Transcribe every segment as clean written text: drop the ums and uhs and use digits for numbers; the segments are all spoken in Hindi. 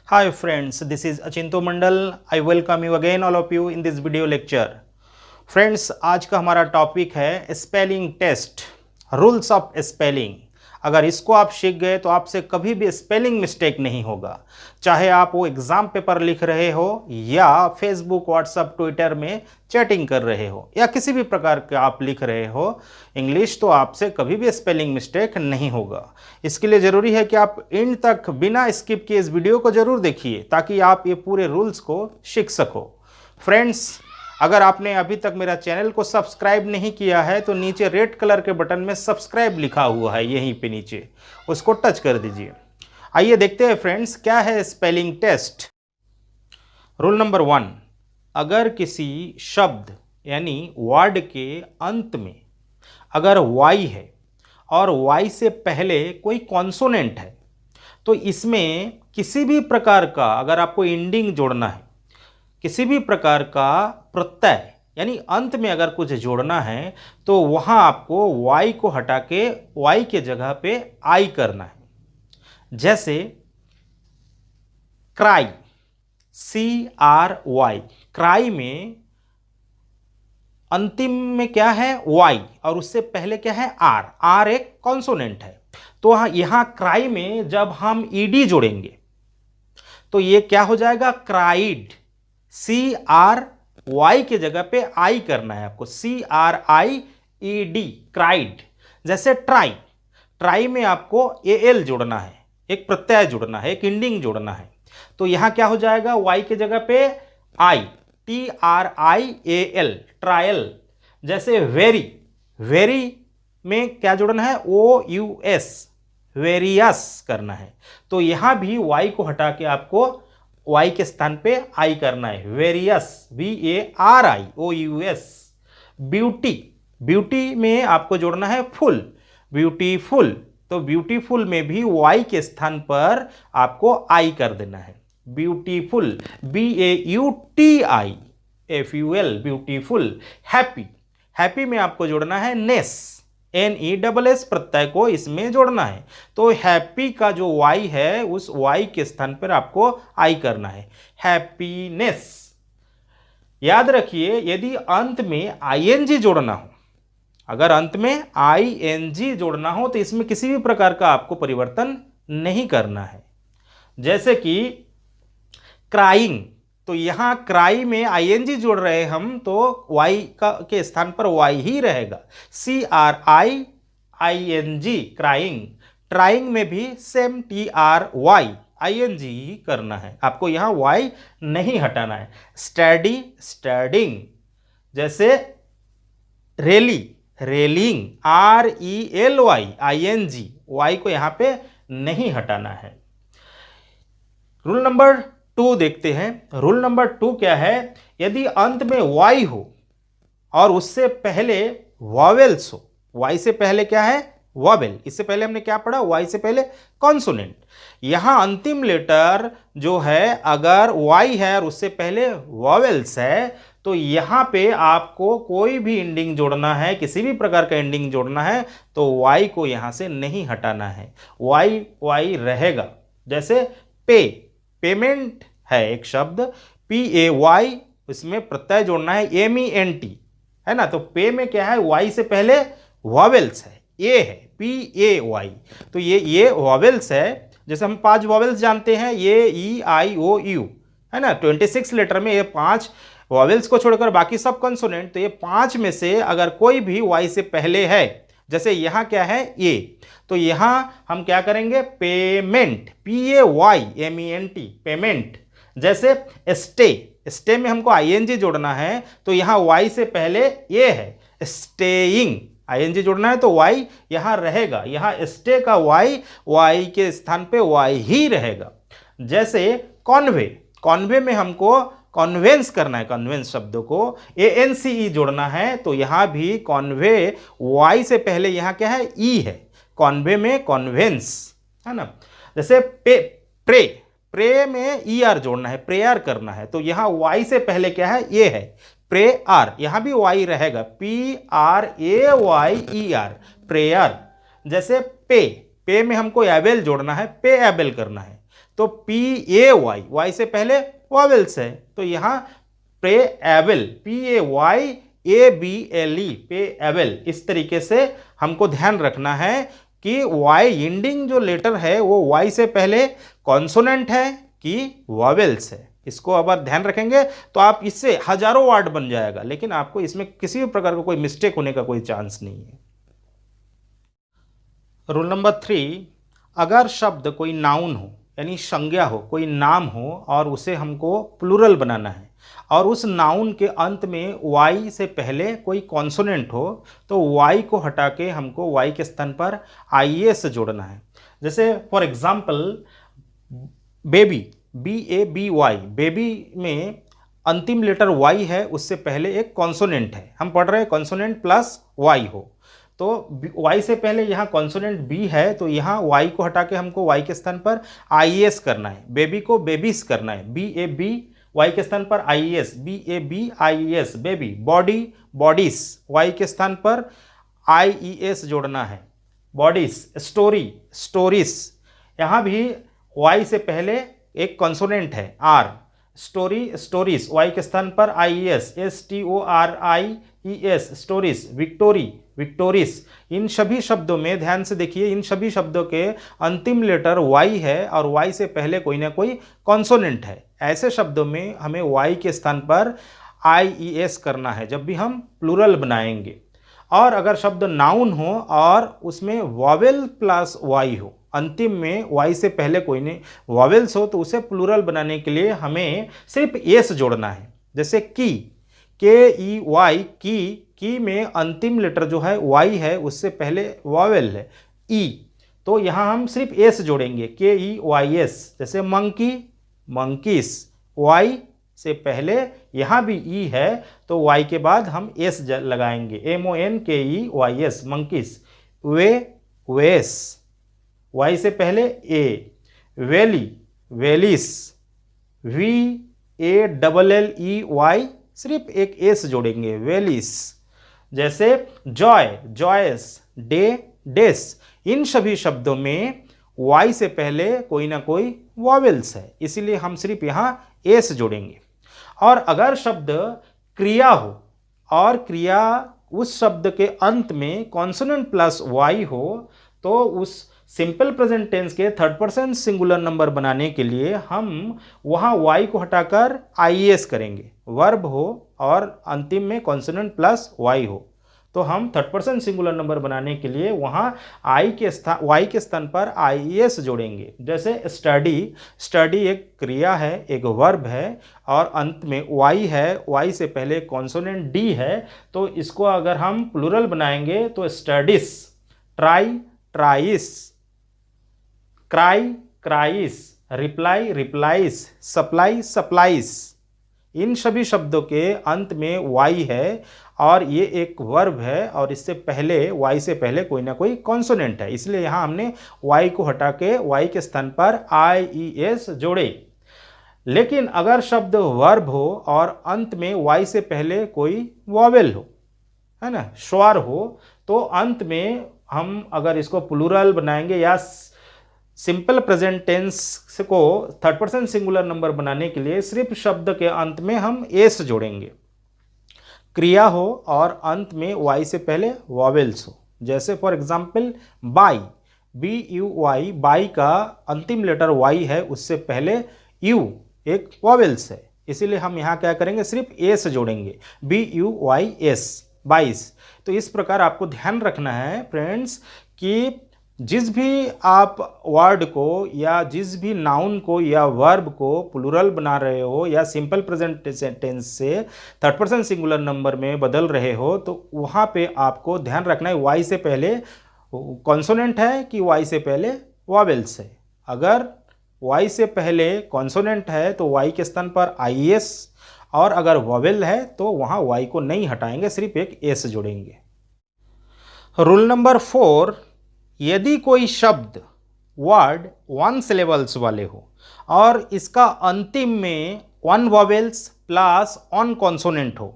Hi friends, this is Achinto Mandal. I welcome you again all of you in this video lecture. Friends, आज का हमारा टॉपिक है spelling test, rules of spelling. अगर इसको आप सीख गए तो आपसे कभी भी स्पेलिंग मिस्टेक नहीं होगा। चाहे आप वो एग्ज़ाम पेपर लिख रहे हो या फेसबुक, व्हाट्सएप, ट्विटर में चैटिंग कर रहे हो या किसी भी प्रकार का आप लिख रहे हो इंग्लिश, तो आपसे कभी भी स्पेलिंग मिस्टेक नहीं होगा। इसके लिए ज़रूरी है कि आप एंड तक बिना स्किप किए इस वीडियो को ज़रूर देखिए ताकि आप ये पूरे रूल्स को सीख सको। फ्रेंड्स, अगर आपने अभी तक मेरा चैनल को सब्सक्राइब नहीं किया है तो नीचे रेड कलर के बटन में सब्सक्राइब लिखा हुआ है, यहीं पे नीचे उसको टच कर दीजिए। आइए देखते हैं फ्रेंड्स, क्या है स्पेलिंग टेस्ट। रूल नंबर 1, अगर किसी शब्द यानी वर्ड के अंत में अगर वाई है और वाई से पहले कोई कॉन्सोनेंट है तो इसमें किसी भी प्रकार का, अगर आपको एंडिंग जोड़ना है, किसी भी प्रकार का प्रत्यय यानी अंत में अगर कुछ जोड़ना है तो वहां आपको y को हटा के y के जगह पे I करना है। जैसे क्राई, CRY, क्राई में अंतिम में क्या है y और उससे पहले क्या है R एक कॉन्सोनेंट है। तो यहां क्राई में जब हम ed जोड़ेंगे तो ये क्या हो जाएगा, क्राइड। CRY के जगह पे I करना है आपको, CRIED, क्राइड। जैसे ट्राई, ट्राई में आपको AL जोड़ना है, एक प्रत्यय जोड़ना है, एक एंडिंग जोड़ना है, तो यहां क्या हो जाएगा, Y के जगह पे I, TRIAL, ट्रायल। जैसे वेरी, वेरी में क्या जोड़ना है, OUS, वेरियस करना है, तो यहां भी Y को हटा के आपको Y के स्थान पे I करना है, वेरियस, VARIOUS। ब्यूटी, ब्यूटी में आपको जोड़ना है फुल, ब्यूटीफुल, तो ब्यूटीफुल में भी Y के स्थान पर आपको I कर देना है, beautiful, BAUTIFUL, beautiful. Happy, happy में आपको जोड़ना है नेस, NESS प्रत्यय को इसमें जोड़ना है, तो हैप्पी का जो Y है उस Y के स्थान पर आपको I करना है, हैप्पीनेस। याद रखिए, यदि अंत में ING जोड़ना हो, अगर अंत में ING जोड़ना हो तो इसमें किसी भी प्रकार का आपको परिवर्तन नहीं करना है। जैसे कि क्राइंग, तो यहां क्राई में ING जोड़ रहे हम तो Y के स्थान पर Y ही रहेगा, CRIING, क्राइंग। ट्राइंग में भी सेम TRYING ही करना है, आपको यहां Y नहीं हटाना है। Study, studying. जैसे रेली, रेलिंग, RELYING, Y को यहां पे नहीं हटाना है। रूल नंबर 2 देखते हैं। रूल नंबर 2 क्या है, यदि अंत में Y हो और उससे पहले वॉवेल्स हो, Y से पहले क्या है वॉवेल, इससे पहले हमने क्या पढ़ा, Y से पहले कॉन्सोनेंट। यहां अंतिम लेटर जो है अगर Y है और उससे पहले वॉवेल्स है तो यहां पे आपको कोई भी एंडिंग जोड़ना है, किसी भी प्रकार का एंडिंग जोड़ना है तो Y को यहां से नहीं हटाना है, Y रहेगा। जैसे पे, पेमेंट है एक शब्द, PAY, इसमें प्रत्यय जोड़ना है MENT, है ना, तो पे में क्या है, Y से पहले वॉवेल्स है, A है, PAY, तो ये वॉवेल्स है। जैसे हम 5 वॉवेल्स जानते हैं, ये EIOU, है ना, 26 लेटर में ये 5 वॉवेल्स को छोड़कर बाकी सब कंसोनेंट, तो ये 5 में से अगर कोई भी Y से पहले है, जैसे यहाँ क्या है A, तो यहाँ हम क्या करेंगे, पेमेंट, PAYMENT, पेमेंट। जैसे स्टे, स्टे में हमको ING जोड़ना है तो यहाँ Y से पहले A है, स्टेइंग, ING जोड़ना है तो Y यहाँ रहेगा, यहाँ स्टे का Y के स्थान पे Y ही रहेगा। जैसे कॉन्वे, कॉन्वे में हमको कॉन्वेंस करना है, कॉन्वेंस शब्द को ANCE जोड़ना है तो यहाँ भी कॉन्वे, Y से पहले यहाँ क्या है E है, कॉन्वे में कॉन्वेंस, है ना। जैसे प्रे, प्रे में ER जोड़ना है, प्रेयर करना है तो यहाँ Y से पहले क्या है A है, प्रेयर, यहाँ भी Y रहेगा, PRAYER, प्रेयर, जैसे पे, पे में हमको एबल जोड़ना है, पे एबल करना है, तो पी ए वाई, वाई से पहले वॉवेल्स है, तो यहाँ पे able, P A Y A B L E, payable, इस तरीके से हमको ध्यान रखना है कि वाई इंडिंग जो लेटर है वो वाई से पहले कॉन्सोनेंट है कि वॉवेल्स है। इसको अगर ध्यान रखेंगे तो आप इससे हजारों वर्ड बन जाएगा, लेकिन आपको इसमें किसी भी प्रकार का कोई मिस्टेक होने का कोई चांस नहीं है। रूल नंबर 3, अगर शब्द कोई नाउन हो यानी संज्ञा हो, कोई नाम हो और उसे हमको प्लूरल बनाना है और उस नाउन के अंत में वाई से पहले कोई कॉन्सोनेंट हो, तो वाई को हटा के हमको वाई के स्थान पर आई एस जोड़ना है। जैसे for example baby, B A B Y, baby में अंतिम लेटर वाई है, उससे पहले एक कॉन्सोनेंट है, हम पढ़ रहे हैं कॉन्सोनेंट प्लस वाई हो, तो वाई से पहले यहाँ कॉन्सोनेंट बी है, तो यहाँ वाई को हटा के हमको वाई के स्थान पर आई एस करना है, बेबी को बेबीज करना है, बी ए बी, वाई के स्थान पर I S, B A B I S, baby, body bodies, Y के स्थान पर आई ई एस जोड़ना है, बॉडीज, स्टोरी स्टोरीज, यहाँ भी वाई से पहले एक कॉन्सोनेंट है आर, स्टोरी स्टोरीज, वाई के स्थान पर I S, S T O R I E S, stories, victory victories. इन सभी शब्दों में ध्यान से देखिए, इन सभी शब्दों के अंतिम लेटर वाई है और वाई से पहले कोई ना कोई कॉन्सोनेंट है। ऐसे शब्दों में हमें वाई के स्थान पर आई ई एस करना है जब भी हम प्लूरल बनाएंगे। और अगर शब्द नाउन हो और उसमें वॉवेल प्लस वाई हो, अंतिम में वाई से पहले कोई नहीं वॉवेल्स हो, तो उसे प्लूरल बनाने के लिए हमें सिर्फ एस जोड़ना है। जैसे की, के ई वाई, की में अंतिम लेटर जो है वाई है, उससे पहले वॉवेल है ई, तो यहाँ हम सिर्फ एस जोड़ेंगे, के ई वाई एस। जैसे मंकी, मंकीस, वाई से पहले यहाँ भी ई है, तो वाई के बाद हम एस लगाएंगे, M O N K E Y S, monkeys. Way, ways, Y से पहले A, valley, valleys, V A double L E Y, सिर्फ एक एस जोड़ेंगे, वैलिस। जैसे जॉय, जॉयस, डे, डेस। इन सभी शब्दों में वाई से पहले कोई ना कोई वॉवेल्स है, इसीलिए हम सिर्फ यहाँ एस जोड़ेंगे। और अगर शब्द क्रिया हो और क्रिया उस शब्द के अंत में कॉन्सोनेंट प्लस वाई हो, तो उस सिंपल प्रेजेंट टेंस के थर्ड पर्सन सिंगुलर नंबर बनाने के लिए हम वहाँ वाई को हटाकर आई एस करेंगे। वर्ब हो और अंतिम में कॉन्सोनेंट प्लस वाई हो, तो हम थर्ड पर्सन सिंगुलर नंबर बनाने के लिए वहाँ वाई के स्थान पर आई एस जोड़ेंगे। जैसे स्टडी, स्टडी एक क्रिया है, एक वर्ब है और अंत में वाई है, वाई से पहले कॉन्सोनेंट डी है, तो इसको अगर हम प्लूरल बनाएंगे तो studies, try, tries, cry, cries, reply, replies, supply, supplies. इन सभी शब्दों के अंत में वाई है और ये एक वर्ब है और इससे पहले वाई से पहले कोई ना कोई कॉन्सोनेंट है, इसलिए यहाँ हमने वाई को हटा के वाई के स्थान पर आई ई एस जोड़े। लेकिन अगर शब्द वर्ब हो और अंत में वाई से पहले कोई वॉवेल हो, है ना, स्वर हो, तो अंत में हम अगर इसको प्लूरल बनाएंगे या सिंपल प्रेजेंट टेंस को थर्ड पर्सन सिंगुलर नंबर बनाने के लिए सिर्फ शब्द के अंत में हम एस जोड़ेंगे। क्रिया हो और अंत में वाई से पहले वॉवेल्स हो, जैसे for example buy, B U Y, buy का अंतिम लेटर वाई है, उससे पहले यू एक वॉवेल्स है, इसीलिए हम यहाँ क्या करेंगे, सिर्फ एस जोड़ेंगे, बी यू वाई एस, बाईस। तो इस प्रकार आपको ध्यान रखना है फ्रेंड्स कि जिस भी आप वर्ड को या जिस भी नाउन को या वर्ब को प्लूरल बना रहे हो या सिंपल प्रेजेंट टेंस से थर्ड पर्सन सिंगुलर नंबर में बदल रहे हो, तो वहाँ पे आपको ध्यान रखना है वाई से पहले कॉन्सोनेंट है कि वाई से पहले वॉवेल्स है। अगर वाई से पहले कॉन्सोनेंट है तो वाई के स्थान पर आई एस, और अगर वॉवेल है तो वहाँ वाई को नहीं हटाएंगे, सिर्फ एक एस जोड़ेंगे। रूल नंबर 4, यदि कोई शब्द वर्ड 1 सिलेबल्स वाले हो और इसका अंतिम में 1 वॉवेल्स प्लस ऑन कॉन्सोनेंट हो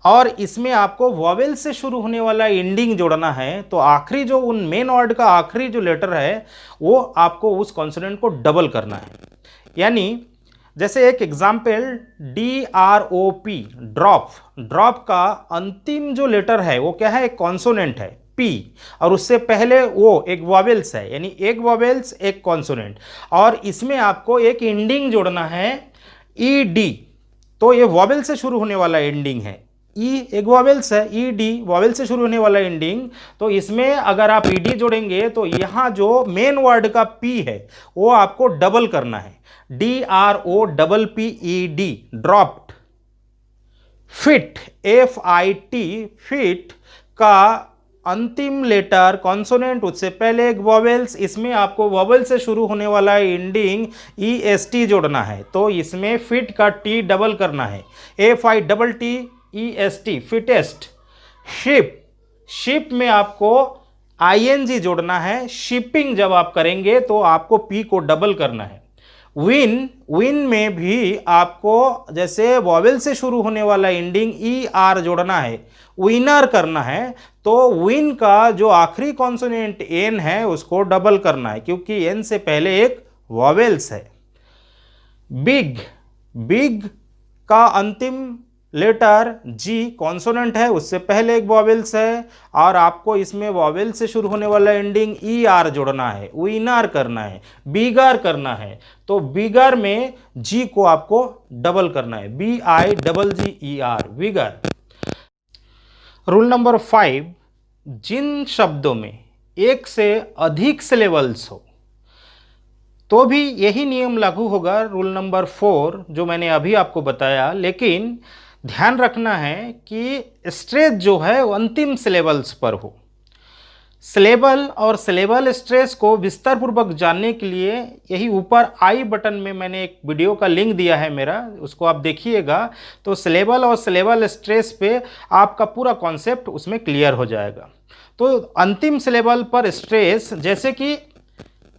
और इसमें आपको वॉवेल से शुरू होने वाला एंडिंग जोड़ना है, तो आखिरी जो उन मेन वर्ड का आखिरी जो लेटर है वो आपको उस कॉन्सोनेंट को डबल करना है। यानी जैसे एक एग्जाम्पल DROP, ड्रॉप, ड्रॉप का अंतिम जो लेटर है वो क्या है, एक कॉन्सोनेंट है P, और उससे पहले वो एक वॉवेल्स है, यानी एक वॉवेल्स एक कॉन्सोनेंट, और इसमें आपको एक एंडिंग जोड़ना है ED। तो ये वॉवेल से शुरू होने वाला एंडिंग है, एक वॉवेल्स है, ED वॉवेल से शुरू होने वाला एंडिंग। तो इसमें अगर आप ED जोड़ेंगे तो यहाँ जो मेन वर्ड का P है वो आपको डबल करना है, DROPPED, dropped. Fit, FIT, fit का अंतिम लेटर कॉन्सोनेंट, उससे पहले एक वॉवेल्स, इसमें आपको वॉवेल से शुरू होने वाला एंडिंग EST जोड़ना है, तो इसमें फिट का T डबल करना है, FITTEST, फिटेस्ट। शिप, शिप में आपको ING जोड़ना है, शिपिंग जब आप करेंगे तो आपको P को डबल करना है। विन, विन में भी आपको जैसे वॉवेल से शुरू होने वाला एंडिंग ER जोड़ना है, विनर करना है, तो विन का जो आखिरी कॉन्सोनेंट N है उसको डबल करना है, क्योंकि N से पहले एक वॉवेल्स है। बिग, बिग का अंतिम लेटर G कॉन्सोनेंट है, उससे पहले एक वॉवेल्स है, और आपको इसमें वॉवेल से शुरू होने वाला एंडिंग ER जोड़ना है, विनर करना है, बिगर करना है, तो बिगर में G को आपको डबल करना है, BIGGER, बिगर। रूल नंबर 5, जिन शब्दों में एक से अधिक सिलेबल्स हो तो भी यही नियम लागू होगा, रूल नंबर 4 जो मैंने अभी आपको बताया, लेकिन ध्यान रखना है कि स्ट्रेस जो है वो अंतिम सिलेबल्स पर हो। सिलेबल और सिलेबल स्ट्रेस को विस्तार पूर्वक जानने के लिए यही ऊपर आई बटन में मैंने एक वीडियो का लिंक दिया है मेरा, उसको आप देखिएगा, तो सिलेबल और सिलेबल स्ट्रेस पे आपका पूरा कॉन्सेप्ट उसमें क्लियर हो जाएगा। तो अंतिम सिलेबल पर स्ट्रेस, जैसे कि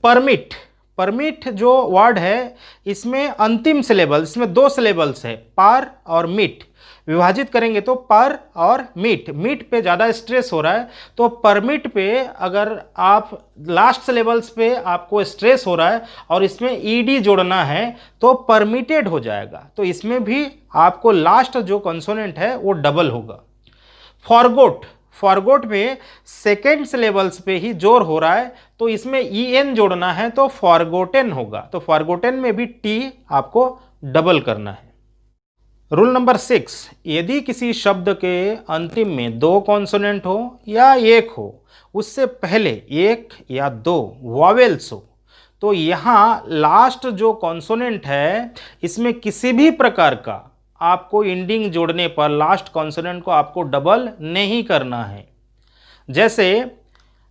परमिट, परमिट जो वर्ड है इसमें अंतिम सिलेबल, इसमें 2 सिलेबल्स है, पर और मिट, विभाजित करेंगे तो पर और मीट, मीट पे ज़्यादा स्ट्रेस हो रहा है, तो परमिट पे अगर आप लास्ट सिलेबल्स पे आपको स्ट्रेस हो रहा है और इसमें ED जोड़ना है तो परमिटेड हो जाएगा, तो इसमें भी आपको लास्ट जो कंसोनेंट है वो डबल होगा। फॉरगोट, फॉरगोट में सेकेंड सिलेबल्स पे ही जोर हो रहा है तो इसमें EN जोड़ना है तो फॉरगोटेन होगा, तो फॉरगोटेन में भी T आपको डबल करना है। रूल नंबर 6, यदि किसी शब्द के अंतिम में 2 कॉन्सोनेंट हो या 1 हो, उससे पहले 1 या 2 वॉवेल्स हो, तो यहाँ लास्ट जो कॉन्सोनेंट है इसमें किसी भी प्रकार का आपको एंडिंग जोड़ने पर लास्ट कॉन्सोनेंट को आपको डबल नहीं करना है। जैसे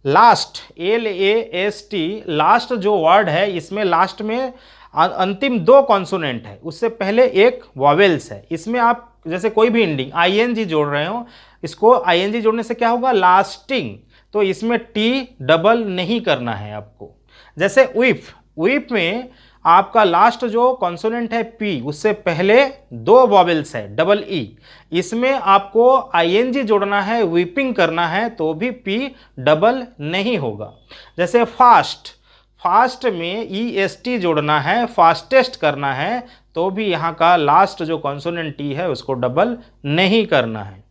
लास्ट, LAST, लास्ट जो वर्ड है इसमें लास्ट में अंतिम 2 कॉन्सोनेंट है, उससे पहले एक वॉवेल्स है, इसमें आप जैसे कोई भी एंडिंग ING जोड़ रहे हो, इसको ING जोड़ने से क्या होगा, लास्टिंग, तो इसमें T डबल नहीं करना है आपको। जैसे विप, विप में आपका लास्ट जो कॉन्सोनेंट है P, उससे पहले 2 वॉवेल्स है, डबल E, इसमें आपको ING जोड़ना है, विपिंग करना है, तो भी P डबल नहीं होगा। जैसे फास्ट, फास्ट में EST जोड़ना है, फास्टेस्ट करना है, तो भी यहाँ का लास्ट जो कॉन्सोनेंट T है उसको डबल नहीं करना है।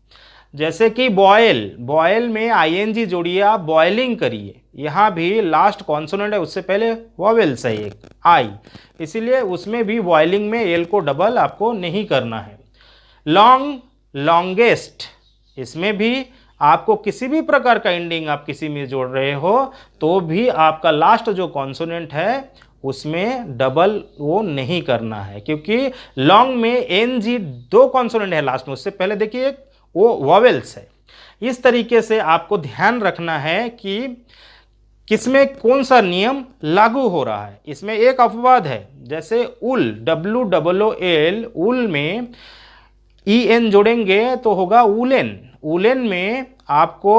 जैसे कि बॉयल, बॉयल में ING जोड़िए, आप बॉयलिंग करिए, यहाँ भी लास्ट कॉन्सोनेंट है, उससे पहले वॉवेल्स है एक I, इसीलिए उसमें भी बॉयलिंग में L को डबल आपको नहीं करना है। लॉन्ग, लॉन्गेस्ट, इसमें भी आपको किसी भी प्रकार का एंडिंग आप किसी में जोड़ रहे हो तो भी आपका लास्ट जो कॉन्सोनेंट है उसमें डबल वो नहीं करना है, क्योंकि लॉन्ग में NG 2 कॉन्सोनेंट है लास्ट में, उससे पहले देखिए वो वॉवेल्स है। इस तरीके से आपको ध्यान रखना है कि किसमें कौन सा नियम लागू हो रहा है। इसमें एक अपवाद है, जैसे उल, WOOL, उल में EN जोड़ेंगे तो होगा उलेन, उलेन में आपको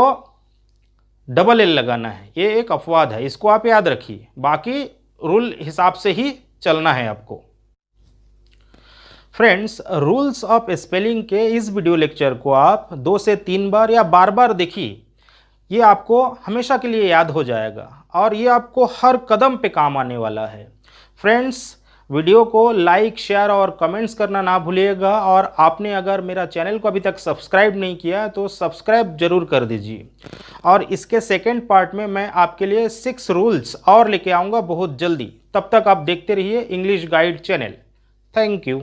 डबल L लगाना है, ये एक अपवाद है, इसको आप याद रखिए, बाकी रूल हिसाब से ही चलना है आपको। फ्रेंड्स, रूल्स ऑफ स्पेलिंग के इस वीडियो लेक्चर को आप 2 से 3 बार या बार बार देखिए। ये आपको हमेशा के लिए याद हो जाएगा और ये आपको हर कदम पे काम आने वाला है। फ्रेंड्स, वीडियो को लाइक, शेयर और कमेंट्स करना ना भूलिएगा और आपने अगर मेरा चैनल को अभी तक सब्सक्राइब नहीं किया तो सब्सक्राइब जरूर कर दीजिए। और इसके सेकेंड पार्ट में मैं आपके लिए 6 रूल्स और लेके आऊँगा बहुत जल्दी। तब तक आप देखते रहिए English guide channel. Thank you.